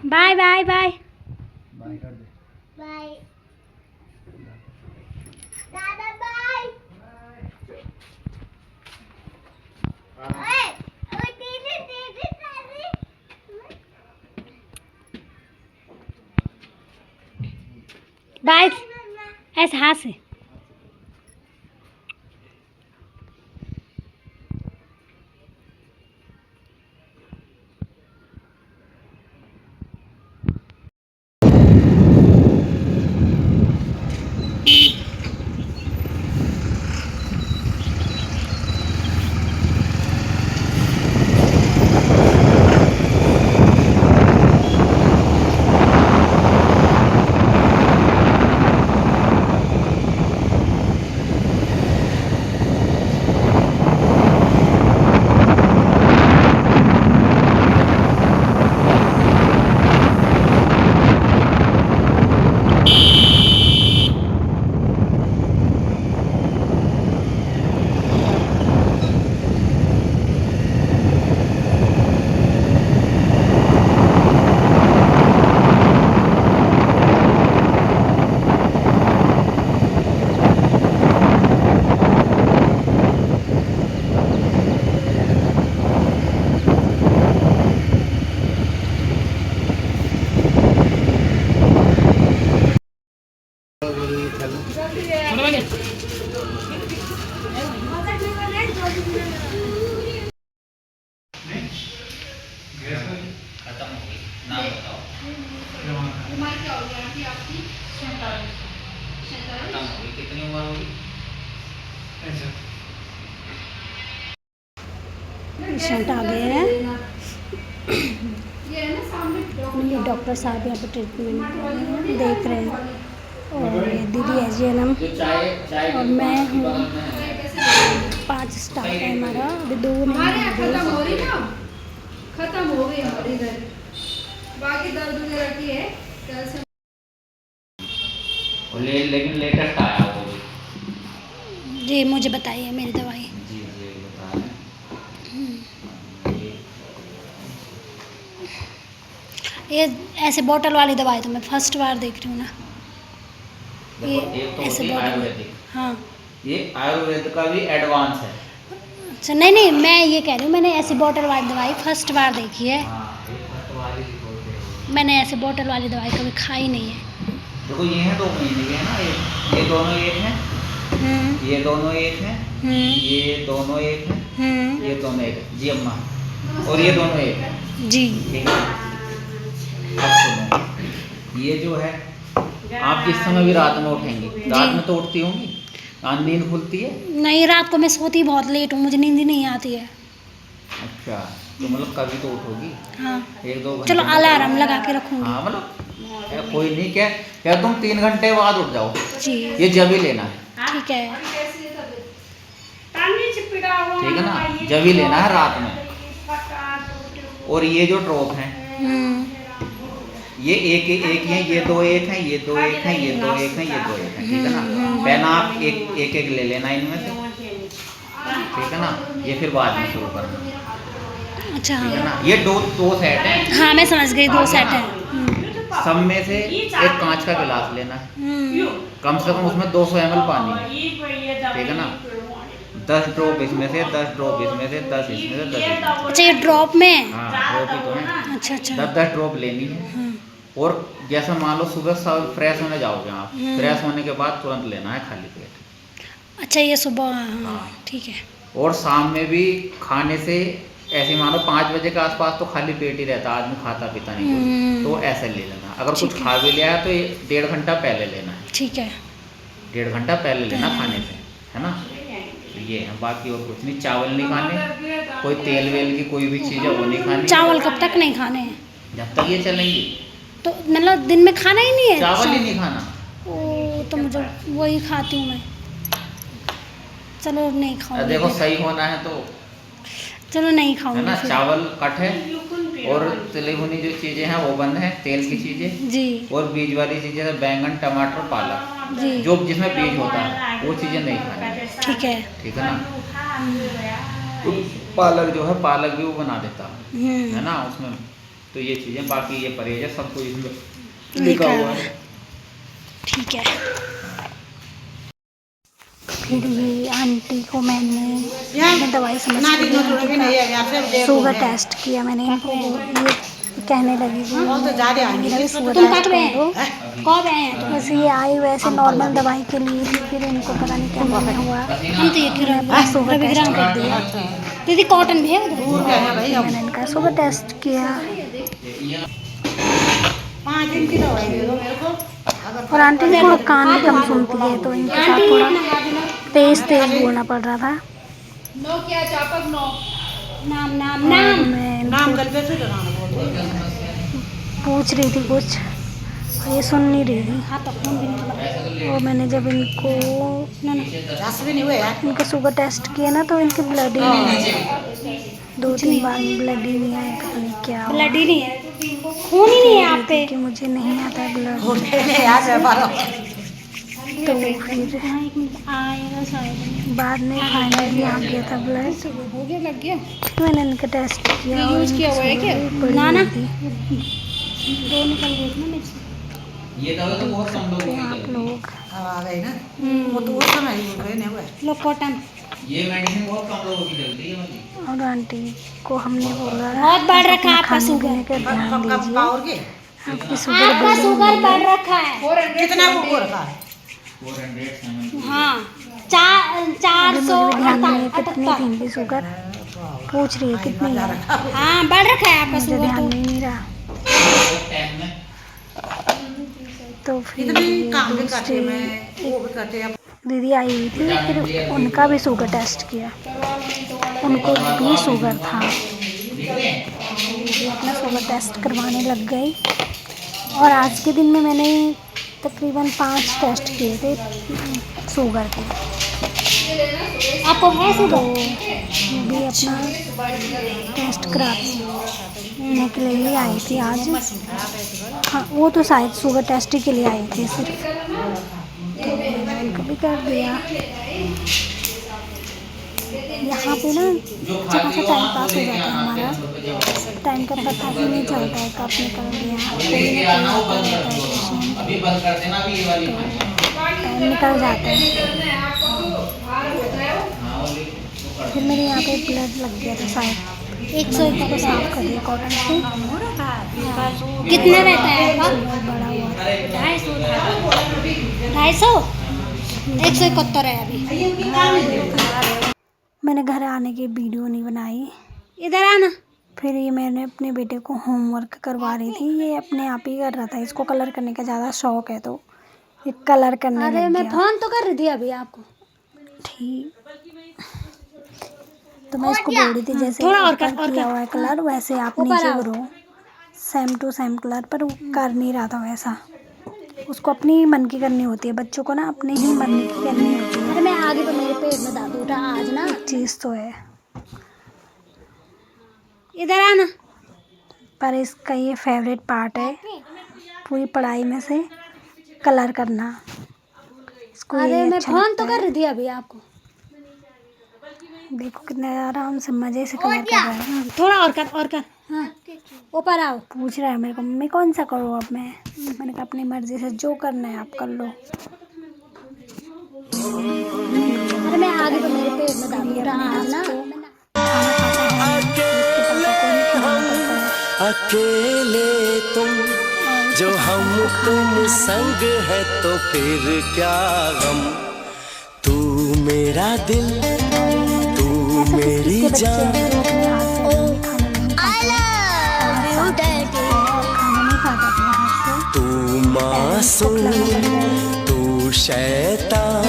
Bye bye bye bye कर दे। Bye दादा bye. ओए ओए दीदी दीदी दीदी बाय ऐसे हाथ से। खत्म हो गई। नाम बताओ। खत्म हो गई। कितनी उम्र होगी? पेशेंट आ गए हैं। ये डॉक्टर साहब यहाँ पे ट्रीटमेंट कर रहे हैं, देख रहे हैं। और ये दीदी है जीएनएम और मैं हूँ। 5 स्टाफ है हमारा, अभी 2 नहीं है। खत्म हो गई हमारी इधर, बाकी दर्द वगैरह की है कल से। लेकिन लेटेस्ट आया वो भी। जी मुझे बताइए मेरी दवाई। जी जी बता रहे ये ऐसे बोतल वाली दवाई तो मैं फर्स्ट बार देख रही हूँ ना। ये देखो एक तो ऐसे होती है बोतल। आयुर्वेदिक। हाँ ये आयुर्वेद का भी एडवांस है। अच्छा नहीं नहीं, मैं ये कह रही हूँ मैंने ऐसी बोतल वाली दवाई फर्स्ट बार देखी है। हाँ ये फर्स्ट वाली भी बोलते हैं। मैंने ऐसे बोतल वाली दवाई कभी खाई नहीं है। देखो ये है 2 महीने के है ना, ये दोनों एक हैं, ये दोनों एक हैं, ये दोनों एक हैं, ये दोनों एक है जी अम्मा, और ये दोनों एक है। जी ठीक है। अब सुनो, ये जो है आप जिस समय भी रात में उठेंगी, रात में तो उठती होंगी, नींद खुलती है? नहीं, रात को मैं सोती बहुत लेट हूँ, मुझे नींद ही नहीं आती है। अच्छा तो मतलब कभी तो उठोगी। हाँ 1-2 घंटे चलो में अलार्म लगा के रखूँगी। हाँ मतलब कोई नहीं, क्या क्या तुम 3 घंटे बाद उठ जाओ, जी ये जब ही लेना है। ठीक है। ठीक है ना, जब ही लेना है रात में। और ये जो ड्रॉप हैं ये एक एक हैं, ये 2 एक हैं, ये 2 एक हैं, ये 2 एक हैं, ये 2 एक हैं। ठीक है ना, पेन आप एक एक ले लेना इनमें से। ठीक है ना, ये फिर बाद में शुरू करना। अच्छा ठीक है हाँ ना, ये दो सेट हैं। हाँ मैं समझ गई, 2 सेट है। सब में से एक कांच का गिलास लेना है, कम से कम उसमें 200 ml पानी है। ठीक है ना, 10 ड्रॉप इसमें से, 10 ड्रॉप इसमें से, 10 इसमें से, 10 इसमें से। अच्छा ये ड्रॉप में। हाँ ड्रॉप ही तो है। अच्छा अच्छा 10 ड्रॉप लेनी है। और जैसा मान लो सुबह सब फ्रेश होने जाओगे आप, फ्रेश होने के बाद तुरंत लेना है खाली पेट। अच्छा ये सुबह। हाँ हाँ। ठीक है। और शाम में भी खाने से ऐसे मानो 5 बजे के आसपास तो खाली पेट ही रहता है, आदमी खाता पीता नहीं कुछ, तो ऐसे ले लेना। अगर कुछ खा भी लिया है तो 1.5 घंटा पहले लेना है। ठीक है। 1.5 घंटा पहले लेना खाने से, है ना। तो ये है, बाकी और कुछ नहीं। चावल नहीं खाने, कोई तेल वेल की कोई भी चीज़ है वो नहीं खानी। चावल कब तक नहीं खाने हैं? जब तक ये चलेंगी तो मतलब दिन में खाना ही नहीं है? चावल ही नहीं खाना। ओ तो मुझे वही खाती हूँ मैं। चलो नहीं खाऊंगी। देखो सही होना है तो, चलो नहीं है खाऊंगी ना। फिर। चावल कट है और तली भुनी जो चीज़ें हैं वो बंद है, तेल की चीज़ें। जी और बीज वाली चीज़ें जैसे बैंगन, टमाटर, पालक, जी जो जिसमें बीज होता है वो चीज़ें नहीं खानी। ठीक है। ठीक है ना। तो पालक जो है, पालक भी वो बना देता है ना, उसमें तो ये चीज़ें, बाकी ये परहेज है सब कुछ इसमें लिखा लिखा हुआ हुआ है। है। ठीक है। फिर ये आंटी को मैंने दवाई समझ के शुगर टेस्ट किया मैंने इनको, ये कहने लगी कि शुगर टेस्ट कर दो। कब आए हैं? बस ये आई वैसे नॉर्मल दवाई के लिए थी, फिर इनको पता नहीं क्या हुआ, हम तो ये शुगर टेस्ट कर दिया। दीदी कॉटन भी है उधर? मैंने इनका शुगर टेस्ट किया। 5 दिन की दवाई दे दो मेरे को। और आंटी ने थोड़ा कान में कम सुनती है, तो इनके साथ थोड़ा तेज बोलना पड़ रहा था। नो क्या चापक नो। नाम नाम और नाम मैं नाम इनको गल पे से लगाना बोलते पूछ रही थी कुछ, और ये सुन नहीं रही थी। हाँ तो फोन भी नहीं और मैंने जब इनको दस भी नहीं हुए यार। इनका शुगर टेस्ट किया ना, तो इनके ब्लड ही नहीं आया, 2-3 बार ब्लड ही नहीं आया, पता नहीं क्या हुआ। ब्लड ही नहीं है, खून ही नहीं है आप पे। कि मुझे नहीं आता है ब्लड, होने यार व्यापार तो फिर हाँ, एक मिनट आएगा शायद। बाद में फाइनली आ गया था ब्लड। हो गया, लग गया। मैंने इनका टेस्ट किया और यूज किया हुआ है क्या? ना, ना। थी। दो निकल गई थी ना मेरे से। ये दवा तो बहुत कम लोगों की आप चलती है। लोग अब आ गई ना। वो तो उस समय ही बोल रहे नहीं हुए। लो कॉटन ये मेडिसिन बहुत कम लोगों की चलती है मतलब। और आंटी को हमने बोला बहुत बढ़ रखा है अपना आपका खाने शुगर। पीने का ध्यान कब दीजिए, पावर के आपकी शुगर आपका बढ़ शुगर रही है। बढ़ रखा है। 400 कितना वो रखा है? 400 हाँ, अभी 400 मुझे भी ध्यान नहीं है कितनी थी इनकी शुगर, पूछ रही है कितनी है, हाँ बढ़ रखा है आपका मुझे शुगर ध्यान तो। नहीं रहा। टाइम में तो फिर इतनी ये काम भी दूसरी करते मैं वो भी करते अब दीदी आई हुई थी, फिर उनका भी शुगर टेस्ट किया, उनको भी शुगर था, वो अपना शुगर टेस्ट करवाने लग गई। और आज के दिन में मैंने तकरीबन 5 टेस्ट किए थे शुगर के, आपको है तो शुगर? मैं भी अपना टेस्ट कराने के लिए ही आई थी आज। हाँ, वो तो शायद शुगर टेस्ट ही के लिए आई थी सिर्फ, तो मैंने उनको भी कर दिया। यहाँ पे ना अच्छा खासा टाइम पास हो जाता है हमारा, टाइम का पता ही नहीं चलता है कब निकल गया, कोई ना कोई आता रहता है पेशेंट, अभी बंद कर देना अभी ये वाली। टाइम निकल जाता है। फिर मेरे यहाँ पे ब्लड लग गया था शायद, 100 को साफ कर दिया कॉटन से, कितना रहता है आपका? बहुत बड़ा हुआ था। 250 171 है अभी। मैंने घर आने की वीडियो नहीं बनाई। इधर आना। फिर ये मैंने अपने बेटे को होमवर्क करवा रही थी, ये अपने आप ही कर रहा था, इसको कलर करने का ज़्यादा शौक है, तो ये कलर करने अरे लग मैं गया। फोन तो कर रही थी अभी आपको। ठीक, तो मैं इसको बोल रही थी जैसे थोड़ा और ऊपर कर, और किया कर। हुआ है कलर वैसे आप ऊपर नीचे आओ। करो, सेम टू सेम कलर, पर वो कर नहीं रहा था वैसा। उसको अपनी मन की करनी होती है, बच्चों को ना अपने ही मन की करनी होती है, अरे मैं आगे पर मेरे पेट में दादू उठा आज ना। चीज़ तो है, इधर आना। पर इसका ये फेवरेट पार्ट है पूरी पढ़ाई में से, कलर करना। इसको अरे ये मैं अच्छा फोन लगता तो कर रही थी अभी आपको। देखो कितने आराम से मज़े से कलर कर रहा है। हाँ, थोड़ा और कर, और कर। हाँ ऊपर आओ। पूछ रहा है मेरे को मम्मी कौन सा करूँ अब मैं, मैंने कहा अपनी मर्ज़ी से जो करना है आप कर लो। अरे मैं आगे पर मेरे पेट में दादू उठा आज ना। खाना खाता है इसके पापा को ही खिलाना पड़ता है, अकेले तुम और इसके जो पापा हम को खाना तुम खिला संग है तो फिर क्या गम। तू मेरा दिल तू ऐसे मेरी किस-किस के बच्चे जान। हैं जो अपने हाथ से खाना नहीं खाता, खाना नहीं खाता अपने हाथ से, तू मासूम खिलाना पड़ता है। तू शैतान